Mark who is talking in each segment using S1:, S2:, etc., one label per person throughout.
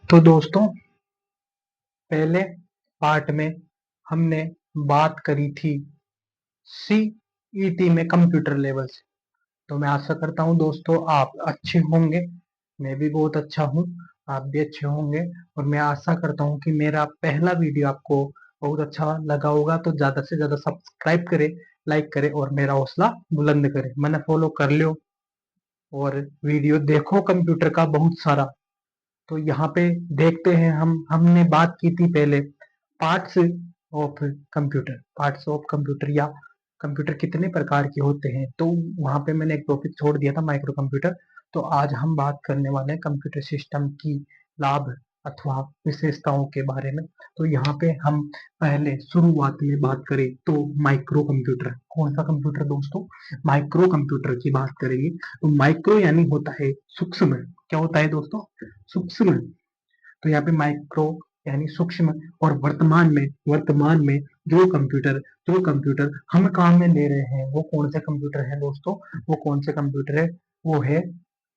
S1: तो दोस्तों, पहले पार्ट में हमने बात करी थी सीईटी में कंप्यूटर लेवल से। तो मैं आशा करता हूँ दोस्तों आप अच्छे होंगे, मैं भी बहुत अच्छा हूँ, आप भी अच्छे होंगे। और मैं आशा करता हूँ कि मेरा पहला वीडियो आपको बहुत अच्छा लगा होगा। तो ज्यादा से ज्यादा सब्सक्राइब करें, लाइक करें और मेरा हौसला बुलंद करें। मैंने फॉलो कर लियो और वीडियो देखो कंप्यूटर का बहुत सारा। तो यहाँ पे देखते हैं हमने बात की थी पहले parts of computer, parts of computer या कंप्यूटर कितने प्रकार के होते हैं। तो वहां पे मैंने एक टॉपिक छोड़ दिया था माइक्रो कंप्यूटर। तो आज हम बात करने वाले हैं कंप्यूटर सिस्टम की लाभ अथवा विशेषताओं के बारे में। तो यहाँ पे हम पहले शुरुआत में बात करें तो माइक्रो कंप्यूटर। कौन सा कंप्यूटर दोस्तों? माइक्रो कंप्यूटर की बात करेंगे। तो माइक्रो यानी होता है सूक्ष्म। क्या होता है दोस्तों? सूक्ष्म। तो यहाँ पे माइक्रो यानी सूक्ष्म। और वर्तमान में जो कंप्यूटर हम काम में ले रहे हैं वो कौन से कंप्यूटर है दोस्तों? वो कौन से कंप्यूटर है? वो है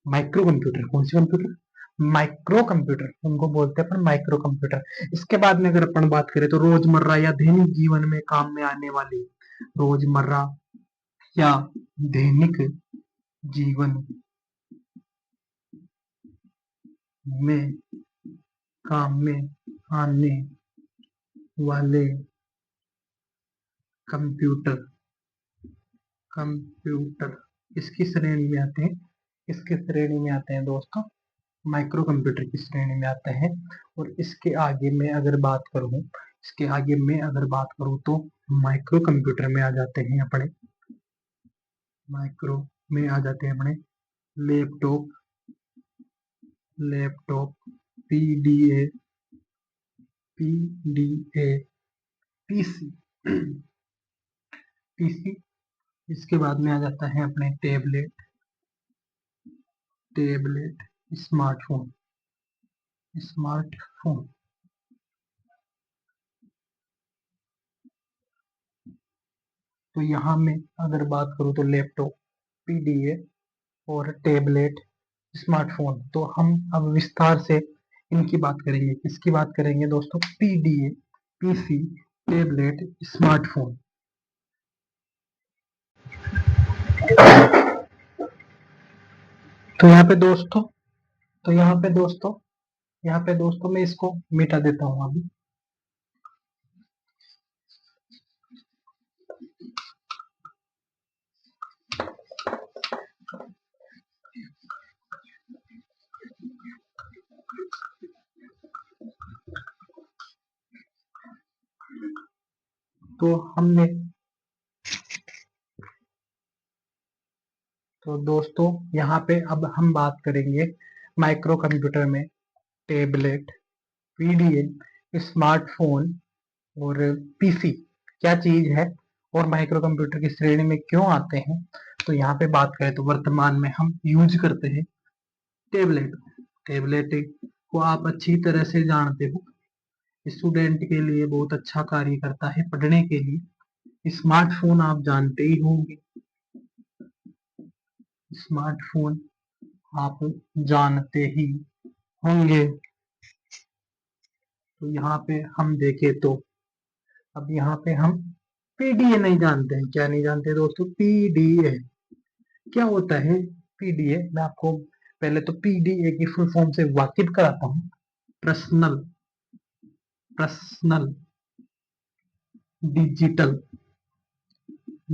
S1: माइक्रो कंप्यूटर। कौन से कंप्यूटर? माइक्रो कंप्यूटर, उनको बोलते हैं अपन माइक्रो कंप्यूटर। इसके बाद में अगर अपन बात करें तो रोजमर्रा या दैनिक जीवन में काम में आने वाली, रोजमर्रा या दैनिक जीवन में काम में आने वाले कंप्यूटर कंप्यूटर इसकी श्रेणी में आते हैं। इसके श्रेणी में आते हैं दोस्तों, माइक्रो कंप्यूटर की श्रेणी में आते हैं। और इसके आगे मैं अगर बात करूं, तो माइक्रो कंप्यूटर में आ जाते हैं अपने, माइक्रो में आ जाते हैं अपने laptop, PDA PDA PC PC. इसके बाद में आ जाता है अपने टैबलेट, स्मार्टफोन। स्मार्टफोन तो यहाँ में अगर बात करूँ तो लैपटॉप, पीडीए और टैबलेट, स्मार्टफोन। तो हम अब विस्तार से इनकी बात करेंगे। किसकी बात करेंगे दोस्तों? PDA, PC, tablet, smartphone. तो यहाँ पे दोस्तों तो यहाँ पे दोस्तों मैं इसको मिटा देता हूँ अभी। तो हमने तो दोस्तों यहाँ पे अब हम बात करेंगे माइक्रो कंप्यूटर में टैबलेट, पीडीए, स्मार्टफोन और पीसी क्या चीज है और माइक्रो कंप्यूटर की श्रेणी में क्यों आते हैं। तो यहाँ पे बात करें तो वर्तमान में हम यूज करते हैं टैबलेट। टैबलेट को आप अच्छी तरह से जानते हो, स्टूडेंट के लिए बहुत अच्छा कार्य करता है पढ़ने के लिए। स्मार्टफोन आप जानते ही होंगे, स्मार्टफोन आप जानते ही होंगे। तो यहाँ पे हम देखें तो अब यहाँ पे हम पीडीए नहीं जानते हैं। क्या नहीं जानते दोस्तों? पीडीए क्या होता है? पीडीए मैं आपको पहले तो पीडीए की फुल फॉर्म से वाकिफ कराता हूँ। Personal personal digital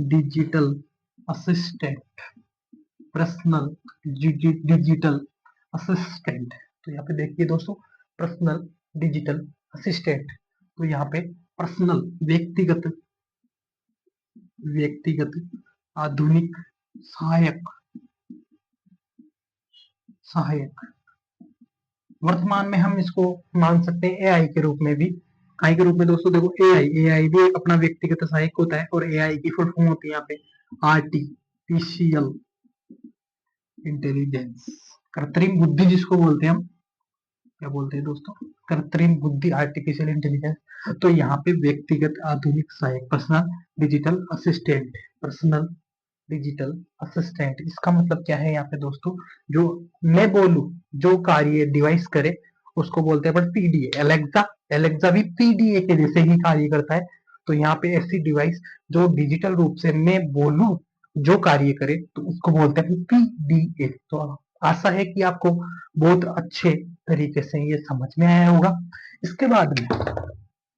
S1: digital assistant, personal digital assistant. तो यहाँ पे देखिए दोस्तों, पर्सनल डिजिटल असिस्टेंट। तो यहाँ पे पर्सनल व्यक्तिगत, व्यक्तिगत आधुनिक सहायक, सहायक। वर्तमान में हम इसको मान सकते हैं एआई के रूप में भी। आई के रूप में दोस्तों देखो, एआई भी एक अपना व्यक्तिगत सहायक होता है। और एआई की फुल फॉर्म होती है यहाँ पे आर्टिफिशियल इंटेलिजेंस, कृत्रिम बुद्धि जिसको बोलते हैं हम। क्या बोलते हैं दोस्तों? कृत्रिम बुद्धि, आर्टिफिशियल इंटेलिजेंस। तो यहाँ पे व्यक्तिगत आधुनिक सहायक, personal digital assistant, personal digital assistant. इसका मतलब क्या है यहाँ पे दोस्तों? जो मैं बोलूं, जो कार्य डिवाइस करे उसको बोलते हैं अपन पीडीए। एलेक्सा, एलेक्सा भी पीडीए के जैसे ही कार्य करता है। तो यहाँ पे ऐसी डिवाइस जो डिजिटल रूप से मैं बोलूं जो कार्य करे तो उसको बोलते हैं पीडीए। तो आशा है कि आपको बहुत अच्छे तरीके से ये समझ में आया होगा। इसके बाद में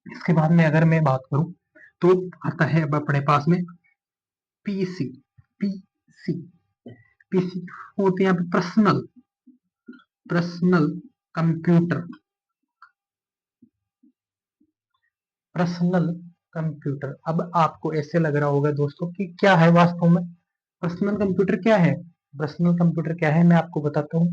S1: इसके बाद में अगर मैं बात करूं तो आता है अब अपने पास में पीसी। पीसी पीसी होते हैं personal personal computer. Personal computer. अब आपको ऐसे लग रहा होगा दोस्तों कि क्या है वास्तव में पर्सनल कंप्यूटर क्या है। पर्सनल कंप्यूटर क्या है मैं आपको बताता हूँ।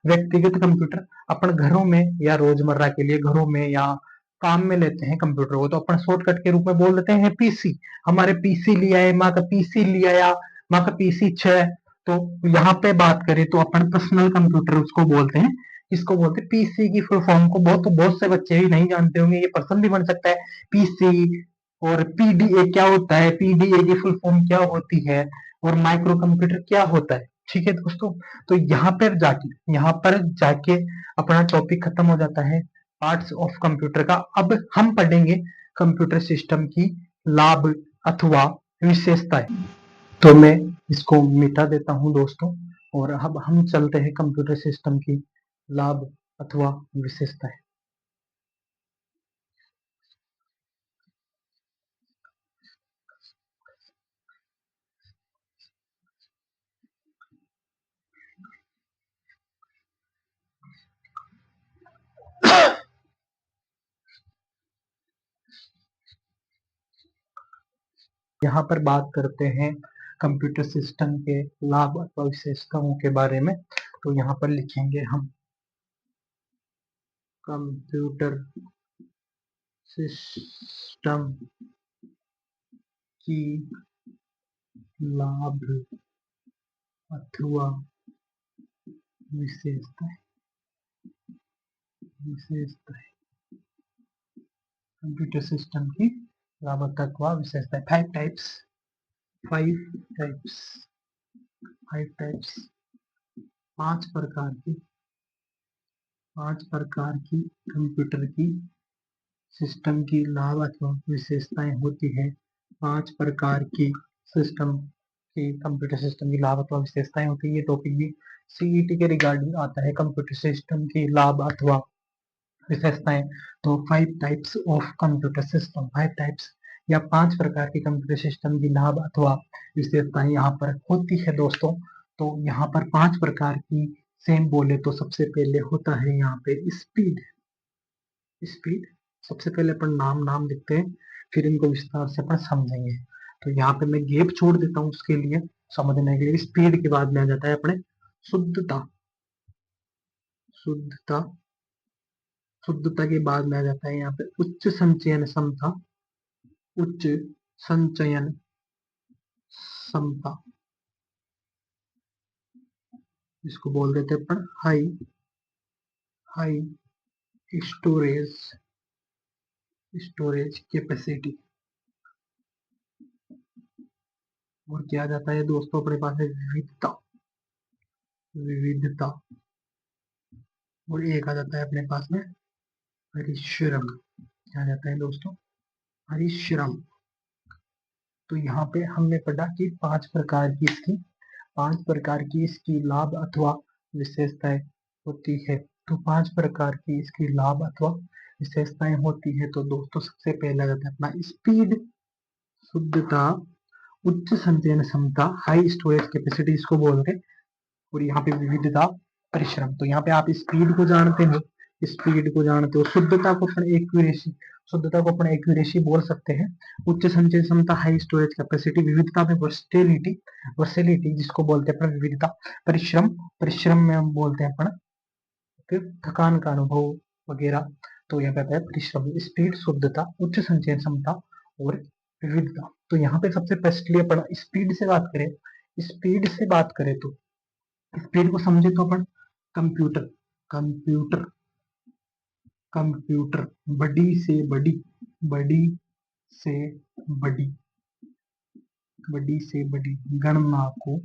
S1: व्यक्तिगत कंप्यूटर अपन घरों में या रोजमर्रा के लिए घरों में या काम में लेते हैं कंप्यूटर को, तो अपन शॉर्टकट के रूप में बोल देते हैं पीसी। हमारे पीसी लिया है, माँ का पीसी लिया या माँ का पीसी 6। तो यहाँ पे बात करें तो अपन पर्सनल कंप्यूटर उसको बोलते हैं। इसको बोलते हैं पीसी की फुल फॉर्म को बहुत से बच्चे भी नहीं जानते होंगे, ये पर्सन भी बन सकता है पीसी। और पीडीए क्या होता है, पीडीए की फुल फॉर्म क्या होती है, और माइक्रो कंप्यूटर क्या होता है। ठीक है दोस्तों, तो यहाँ पर जाके अपना टॉपिक खत्म हो जाता है पार्ट्स ऑफ कंप्यूटर का। अब हम पढ़ेंगे कंप्यूटर सिस्टम की लाभ अथवा विशेषताएं। तो मैं इसको मिटा देता हूं दोस्तों, और अब हम चलते हैं कंप्यूटर सिस्टम की लाभ अथवा विशेषताएं। यहाँ पर बात करते हैं कंप्यूटर सिस्टम के लाभ अथवा विशेषताओं के बारे में। तो यहाँ पर लिखेंगे हम कंप्यूटर सिस्टम की लाभ अथवा विशेषताएं। विशेषताएं कंप्यूटर सिस्टम की लाभ अथवा विशेषताएं। फाइव टाइप्स फाइव टाइप्स पांच प्रकार की कंप्यूटर की सिस्टम की लाभ अथवा विशेषताएं होती है। पांच प्रकार की सिस्टम की कंप्यूटर सिस्टम की लाभ अथवा विशेषताएं होती है। ये टॉपिक भी सीईटी के रिगार्डिंग आता है, कंप्यूटर सिस्टम की लाभ अथवा विशेषताएं। तो five types of computer system, five types या पांच प्रकार की कंप्यूटर सिस्टम की लाभ अथवा विशेषताएं यहाँ पर होती है दोस्तों। तो यहाँ पर पांच प्रकार की सेम बोले तो सबसे पहले होता है यहाँ पे स्पीड। स्पीड सबसे पहले अपन नाम नाम लिखते हैं, फिर इनको विस्तार से अपन समझेंगे। तो यहाँ पे मैं गैप छोड़ देता हूँ उसके लिए, समझने के लिए। स्पीड के बाद में आ जाता है अपने शुद्धता। शुद्धता शुद्धता के बाद में आ जाता है यहाँ पे उच्च संचयन क्षमता। उच्च संचयन क्षमता इसको बोल देते हैं अपन high high storage storage capacity. और क्या आ जाता है दोस्तों अपने पास है विविधता। विविधता और एक आ जाता है अपने पास में परिश्रम। क्या आ जाता है दोस्तों, परिश्रम। तो यहाँ पे हमने पढ़ा कि पांच प्रकार की इसकी लाभ अथवा विशेषताएं होती है। तो पांच प्रकार की इसकी लाभ अथवा विशेषताएं होती है। तो दोस्तों सबसे पहला जाता है अपना स्पीड, शुद्धता, उच्च संचयन क्षमता, हाई स्टोरेज कैपेसिटी इसको बोलते हैं। और यहाँ पे विविधता, परिश्रम। तो यहाँ पे आप स्पीड को जानते हो, शुद्धता को अपन एक्यूरेसी बोल सकते हैं। उच्च संचय क्षमता, हाई स्टोरेज कैपेसिटी। विविधता में वर्सेटिलिटी, वर्सेलिटी जिसको बोलते हैं अपन विविधता। परिश्रम, परिश्रम में हम बोलते हैं अपन फिर थकान का अनुभव वगैरह। तो यहाँ पे आता है परिश्रम। स्पीड, शुद्धता, उच्च संचयन क्षमता और विविधता। तो यहाँ पे सबसे फर्स्टली अपन स्पीड से बात करें तो स्पीड को समझे तो अपन कंप्यूटर कंप्यूटर कंप्यूटर बड़ी से बड़ी बड़ी से बड़ी गणना को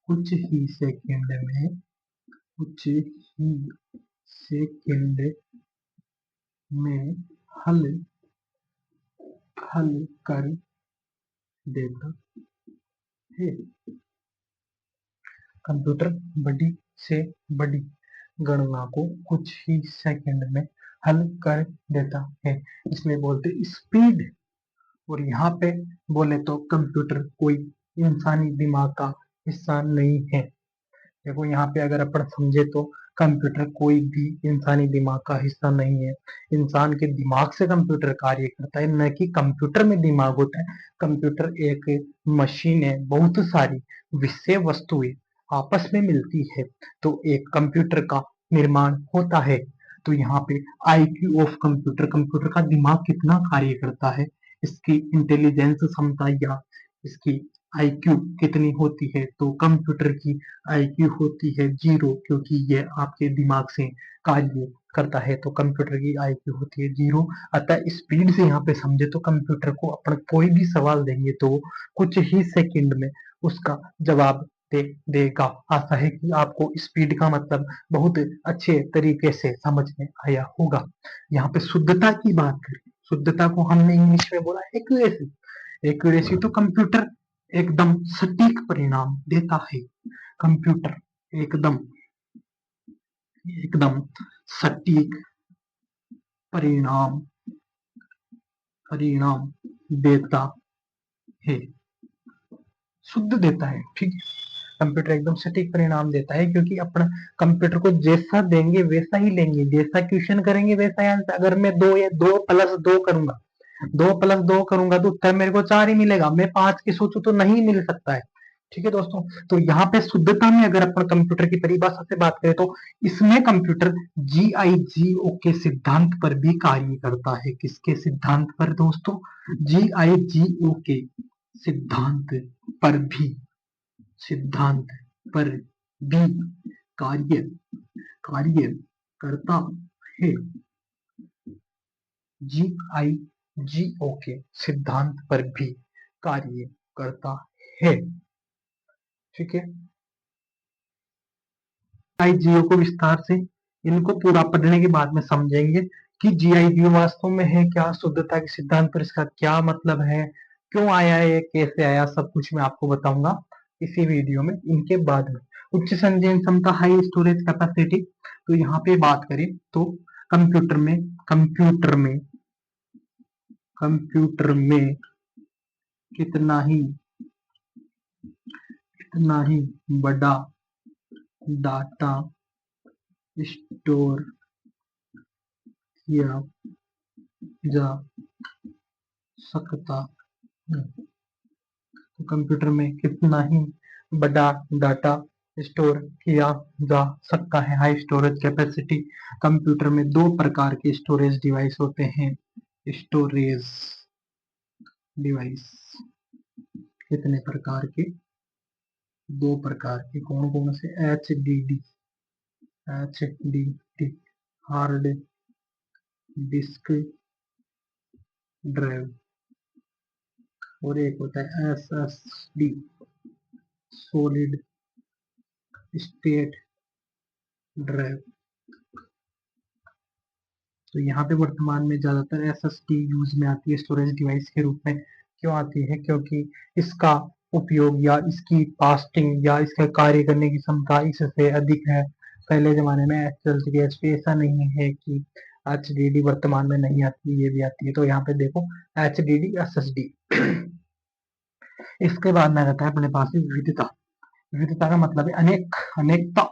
S1: कुछ ही सेकंड में कुछ ही सेकंड में हल हल कर देता है। कंप्यूटर बड़ी से बड़ी गणना को कुछ ही सेकंड में हल कर देता है, इसलिए बोलते स्पीड। और यहाँ पे बोले तो कंप्यूटर कोई इंसानी दिमाग का हिस्सा नहीं है। देखो यहाँ पे अगर अपन समझे तो कंप्यूटर कोई भी इंसानी दिमाग का हिस्सा नहीं है। इंसान के दिमाग से कंप्यूटर कार्य करता है, न कि कंप्यूटर में दिमाग होता है। कंप्यूटर एक मशीन है, बहुत सारी विषय वस्तुएं आपस में मिलती है तो एक कंप्यूटर का निर्माण होता है। तो यहाँ पे आईक्यू ऑफ कंप्यूटर, कंप्यूटर का दिमाग कितना कार्य करता है, इसकी इंटेलिजेंस क्षमता या इसकी आईक्यू कितनी होती है, तो कंप्यूटर की आईक्यू होती है 0, क्योंकि ये आपके दिमाग से कार्य करता है। तो कंप्यूटर की आईक्यू होती है 0। अतः स्पीड से यहाँ पे समझे तो कंप्यूटर को अपन कोई भी सवाल देंगे तो कुछ ही सेकंड में उसका जवाब दे देगा। आशा है कि आपको स्पीड का मतलब बहुत अच्छे तरीके से समझ में आया होगा। यहाँ पे शुद्धता की बात करें, शुद्धता को हमने इंग्लिश में बोला एक्यूरेसी। एक्यूरेसी तो कंप्यूटर एकदम सटीक परिणाम देता है। कंप्यूटर एकदम एकदम सटीक परिणाम परिणाम देता है, शुद्ध देता है। ठीक है, कंप्यूटर एकदम सटीक परिणाम देता है, क्योंकि अपना कंप्यूटर को जैसा देंगे वैसा ही लेंगे, जैसा क्वेश्चन करेंगे वैसा ही आंसर। अगर मैं 2 करूंगा, 2+2 करूंगा तो उत्तर मेरे को 4 ही मिलेगा। मैं 5 की सोचू तो नहीं मिल सकता है। ठीक है दोस्तों, तो यहाँ पे शुद्धता में अगर अपन कंप्यूटर की परिभाषा से बात करें तो इसमें कंप्यूटर GIGO के सिद्धांत पर भी कार्य करता है। किसके सिद्धांत पर दोस्तों? GIGO के सिद्धांत पर भी, सिद्धांत पर भी कार्य कार्य करता है। GIGO के सिद्धांत पर भी कार्य करता है। ठीक है, GIGO को विस्तार से इनको पूरा पढ़ने के बाद में समझेंगे कि GIGO वास्तव में है क्या, शुद्धता के सिद्धांत पर इसका क्या मतलब है, क्यों आया है, कैसे आया, सब कुछ मैं आपको बताऊंगा इसी वीडियो में। इनके बाद में उच्च संचयन क्षमता, हाई स्टोरेज कैपेसिटी। तो यहाँ पे बात करें तो कंप्यूटर में कंप्यूटर में कंप्यूटर में कितना ही बड़ा डाटा स्टोर किया जा सकता है। तो कंप्यूटर में कितना ही बड़ा डाटा स्टोर किया जा सकता है, हाई स्टोरेज कैपेसिटी। कंप्यूटर में 2 प्रकार के स्टोरेज डिवाइस होते हैं। स्टोरेज डिवाइस कितने प्रकार के? 2 प्रकार के। कौन कौन से? H D D, hard disk drive, और एक होता है SSD, सॉलिड स्टेट ड्राइव। तो यहाँ पे वर्तमान में ज्यादातर SSD यूज में आती है स्टोरेज डिवाइस के रूप में। क्यों आती है? क्योंकि इसका उपयोग या इसकी फास्टिंग या इसका कार्य करने की क्षमता इससे अधिक है। पहले जमाने में HP ऐसा नहीं है कि HDD वर्तमान में नहीं आती, ये भी आती है। तो यहाँ पे देखो HDD SSD। इसके बाद में रहता है अपने पास विविधता। विविधता का मतलब है अनेक, अनेकता।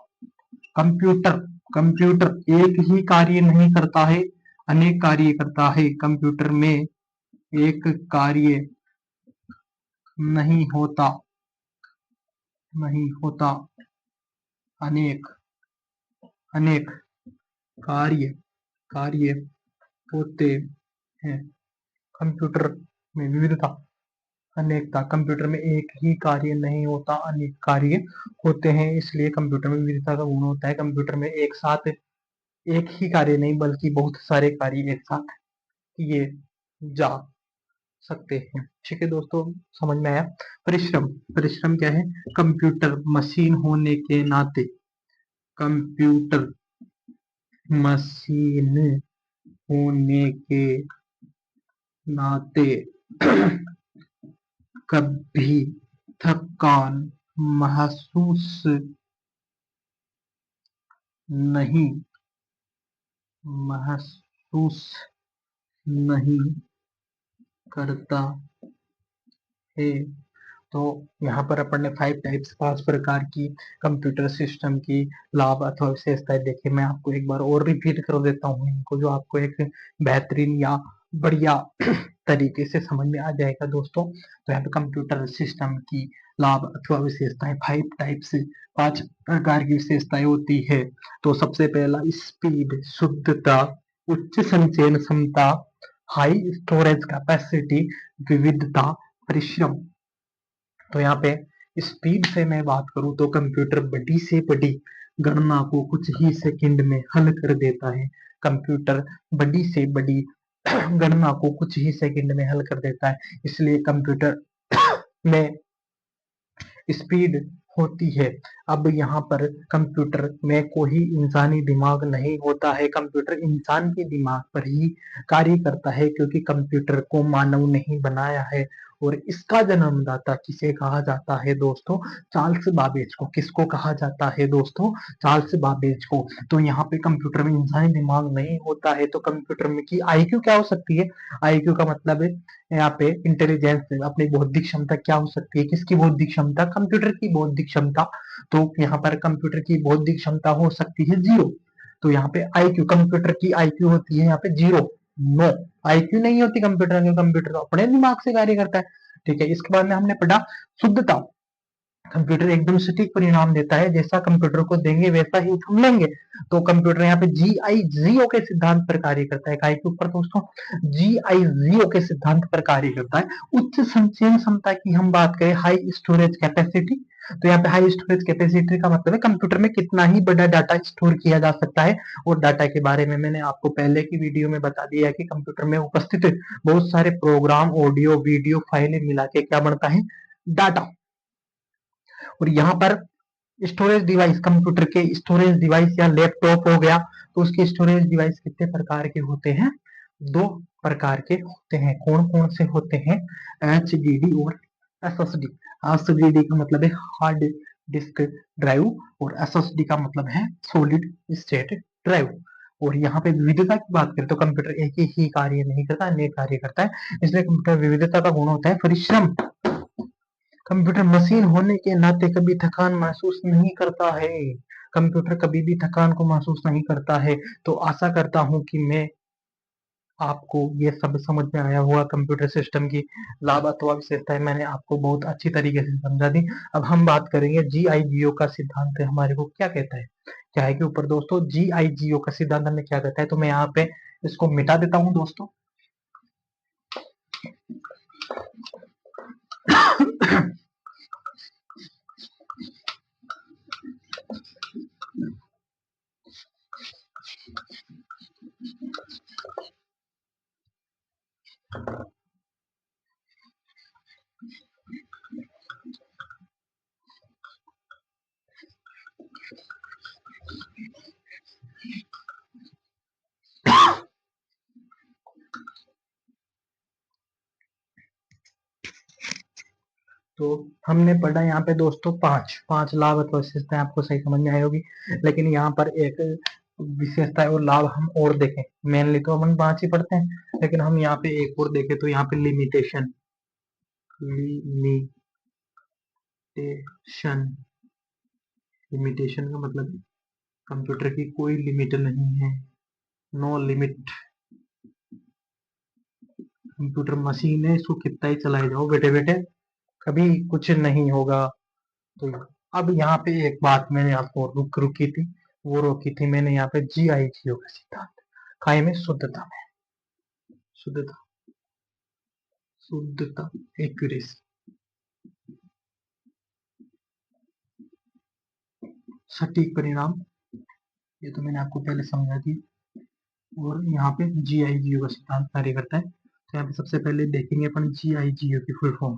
S1: कंप्यूटर कंप्यूटर एक ही कार्य नहीं करता है, अनेक कार्य करता है। कंप्यूटर में एक कार्य नहीं होता, नहीं होता, अनेक अनेक कार्य कार्य होते हैं। कंप्यूटर में विविधता, अनेकता। कंप्यूटर में एक ही कार्य नहीं होता, अनेक कार्य होते हैं, इसलिए कंप्यूटर में विविधता का गुण होता है। कंप्यूटर में एक साथ एक ही कार्य नहीं बल्कि बहुत सारे कार्य एक साथ किए जा सकते हैं। ठीक है दोस्तों, समझ में आया? परिश्रम, परिश्रम क्या है? कंप्यूटर मशीन होने के नाते कंप्यूटर मशीन होने के नाते कभी थकान महसूस नहीं महसूस नहीं करता है। तो यहाँ पर अपन ने 5 प्रकार की कंप्यूटर सिस्टम की लाभ अथवा विशेषताएं देखी। मैं आपको एक बार और रिपीट कर देता हूँ इनको, जो आपको एक बेहतरीन या बढ़िया तरीके से समझ में आ जाएगा दोस्तों। तो यहाँ पे कंप्यूटर सिस्टम की लाभ अथवा विशेषताएं 5 प्रकार की विशेषताएं होती है। तो सबसे पहला स्पीड, शुद्धता, उच्च संचयन क्षमता, हाई स्टोरेज कैपेसिटी, विविधता, परिश्रम। तो यहाँ पे स्पीड से मैं बात करूं तो कंप्यूटर बड़ी से बड़ी गणना को कुछ ही सेकंड में हल कर देता है। कंप्यूटर बड़ी से बड़ी गणना को कुछ ही सेकंड में हल कर देता है, इसलिए कंप्यूटर में स्पीड होती है। अब यहाँ पर कंप्यूटर में कोई इंसानी दिमाग नहीं होता है, कंप्यूटर इंसान के दिमाग पर ही कार्य करता है, क्योंकि कंप्यूटर को मानव नहीं बनाया है। और इसका जन्मदाता किसे कहा जाता है दोस्तों? चार्ल्स बाबेज को। किसको कहा जाता है दोस्तों? चार्ल्स बाबेज को। तो यहाँ पे कंप्यूटर में इंसानी दिमाग नहीं होता है, तो कंप्यूटर में की आईक्यू क्या हो सकती है? आईक्यू का मतलब है यहाँ पे इंटेलिजेंस, अपनी बौद्धिक क्षमता क्या हो सकती है? किसकी बौद्धिक क्षमता? कंप्यूटर की बौद्धिक क्षमता। तो यहाँ पर कंप्यूटर की बौद्धिक क्षमता हो सकती है 0। तो यहाँ पे आईक्यू, कंप्यूटर की आईक्यू होती है यहाँ पे 0, नो। आईक्यू नहीं होती कंप्यूटर की, कंप्यूटर तो अपने दिमाग से कार्य करता है। ठीक है, इसके बाद में हमने पढ़ा शुद्धता। कंप्यूटर एकदम सटीक परिणाम देता है, जैसा कंप्यूटर को देंगे वैसा ही हम लेंगे। तो कंप्यूटर यहाँ पे GIGO के सिद्धांत पर कार्य करता है। काय के ऊपर दोस्तों? GIGO के सिद्धांत पर कार्य करता है। उच्च संचयन क्षमता की हम बात करें, हाई स्टोरेज कैपेसिटी। तो यहाँ पे हाई स्टोरेज कैपेसिटी का मतलब है कंप्यूटर में कितना ही बड़ा डाटा स्टोर किया जा सकता है। और डाटा के बारे में मैंने आपको पहले की वीडियो में बता दिया है कि कंप्यूटर में उपस्थित बहुत सारे प्रोग्राम, ऑडियो, वीडियो फाइलें मिला के क्या बनता है? डाटा। और यहाँ पर स्टोरेज डिवाइस, कंप्यूटर के स्टोरेज डिवाइस या लैपटॉप हो गया, तो उसके स्टोरेज डिवाइस कितने प्रकार के होते हैं? 2 प्रकार के होते हैं। कौन कौन से होते हैं? HDD और SSD। HDD का मतलब है हार्ड डिस्क ड्राइव, और SSD का मतलब है सॉलिड स्टेट ड्राइव। और यहाँ पे विविधता की बात करें तो कंप्यूटर एक ही कार्य नहीं करता, अनेक कार्य करता है, इसलिए कंप्यूटर विविधता का गुण होता है परिश्रम। कंप्यूटर मशीन होने के नाते कभी थकान महसूस नहीं करता है। कंप्यूटर कभी भी थकान को महसूस नहीं करता है। तो आशा करता हूं कि मैं आपको ये सब समझ में आया होगा। कंप्यूटर सिस्टम की लाभ अथवा विशेषताएं मैंने आपको बहुत अच्छी तरीके से समझा दी। अब हम बात करेंगे GIGO का सिद्धांत हमारे को क्या कहता है। क्या है कि ऊपर दोस्तों GIGO का सिद्धांत हमें क्या कहता है, तो मैं यहाँ पे इसको मिटा देता हूँ दोस्तों। तो हमने पढ़ा यहाँ पे दोस्तों पांच लाभ अथवा विशेषताएं, आपको सही समझ में आई होगी। लेकिन यहाँ पर एक विशेषता और लाभ हम और देखें। मेनली तो हम 5 ही पढ़ते हैं, लेकिन हम यहाँ पे एक और देखें तो यहाँ पे लिमिटेशन। लिमिटेशन लिमिटेशन का मतलब कंप्यूटर की कोई लिमिट नहीं है, नो लिमिट। कंप्यूटर मशीन है, इसको कितना ही चलाए जाओ बेटे बेटे, कभी कुछ नहीं होगा। तो अब यहाँ पे एक बात मैंने आपको रुकी थी, वो रोकी थी मैंने यहाँ पे GIGO का सिद्धांत। काय में? शुद्धता में। शुद्धता, शुद्धता, एक्यूरेसी, सटीक परिणाम, ये तो मैंने आपको पहले समझा दी। और यहाँ पे GIGO का सिद्धांत कार्य करता है। तो यहाँ पे सबसे पहले देखेंगे अपन GIGO की full form.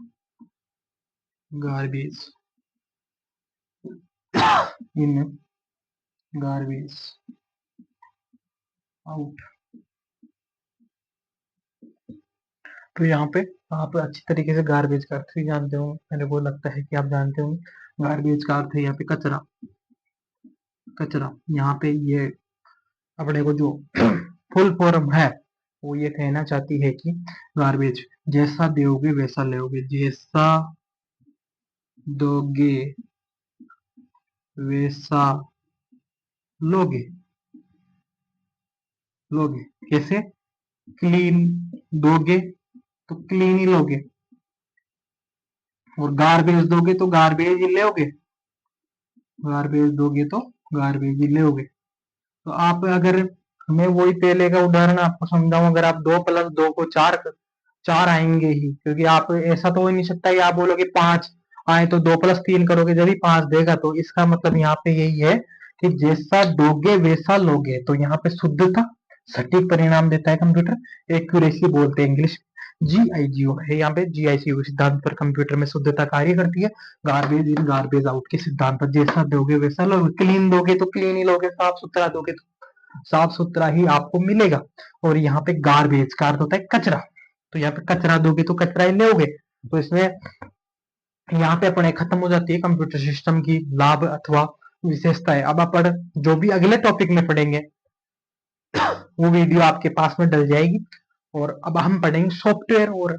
S1: Garbage in garbage out. तो यहाँ पे आप अच्छी तरीके से गार्बेज का अर्थ भी जानते हो, मेरे को लगता है कि आप जानते हो। गार्बेज का अर्थ है यहाँ पे कचरा। कचरा यहाँ पे ये अपने को जो फुल फॉर्म है वो ये कहना चाहती है कि गार्बेज जैसा दोगे वैसा लोगे, जैसा दोगे वैसा लोगे। लोगे कैसे? क्लीन दोगे तो क्लीन ही लोगे, और गार्बेज दोगे तो गार्बेज ही लोगे। गार्बेज दोगे तो गार्बेज ही लोगे। तो आप अगर, मैं वही पहले का उदाहरण आपको समझाऊं, अगर आप 2 + 2 को 4 4 आएंगे ही, क्योंकि आप ऐसा तो हो ही नहीं सकता कि आप बोलोगे 5 आए तो 2 + 3 करोगे जब भी 5 देगा। तो इसका मतलब यहाँ पे यही है कि जैसा दोगे वैसा लोगे। तो यहाँ पे शुद्धता, सटीक परिणाम देता है कंप्यूटर, एक्यूरेसी बोलते हैं इंग्लिश। GIGO है यहाँ पे, GIGO सिद्धांत पर कंप्यूटर में शुद्धता कार्य करती है। गार्बेज इन गार्बेज आउट के सिद्धांत पर जैसा दोगे वैसा लोगे, क्लीन दोगे तो क्लीन ही लोगे, साफ सुथरा दोगे तो साफ सुथरा ही आपको मिलेगा। और यहाँ पे गार्बेज का अर्थ होता है कचरा, तो यहाँ पे कचरा दोगे तो कचरा ही लोगे। तो इसमें यहाँ पे अपने खत्म हो जाती है कंप्यूटर सिस्टम की लाभ अथवा विशेषताएं। अब अपन जो भी अगले टॉपिक में पढ़ेंगे वो वीडियो आपके पास में डल जाएगी। और अब हम पढ़ेंगे सॉफ्टवेयर और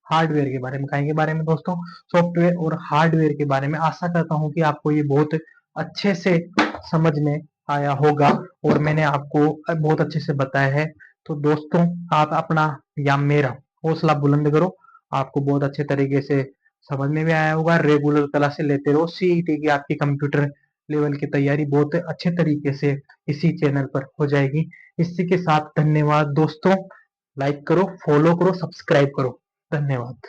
S1: हार्डवेयर के बारे में। कहीं के बारे में दोस्तों? सॉफ्टवेयर और हार्डवेयर के बारे में। आशा करता हूँ कि आपको ये बहुत अच्छे से समझ में आया होगा और मैंने आपको बहुत अच्छे से बताया है। तो दोस्तों आप अपना या मेरा हौसला बुलंद करो, आपको बहुत अच्छे तरीके से समझ में भी आया होगा। रेगुलर क्लास से लेते रहो, सीईटी की आपकी कंप्यूटर लेवल की तैयारी बहुत अच्छे तरीके से इसी चैनल पर हो जाएगी। इसी के साथ धन्यवाद दोस्तों। लाइक करो, फॉलो करो, सब्सक्राइब करो। धन्यवाद।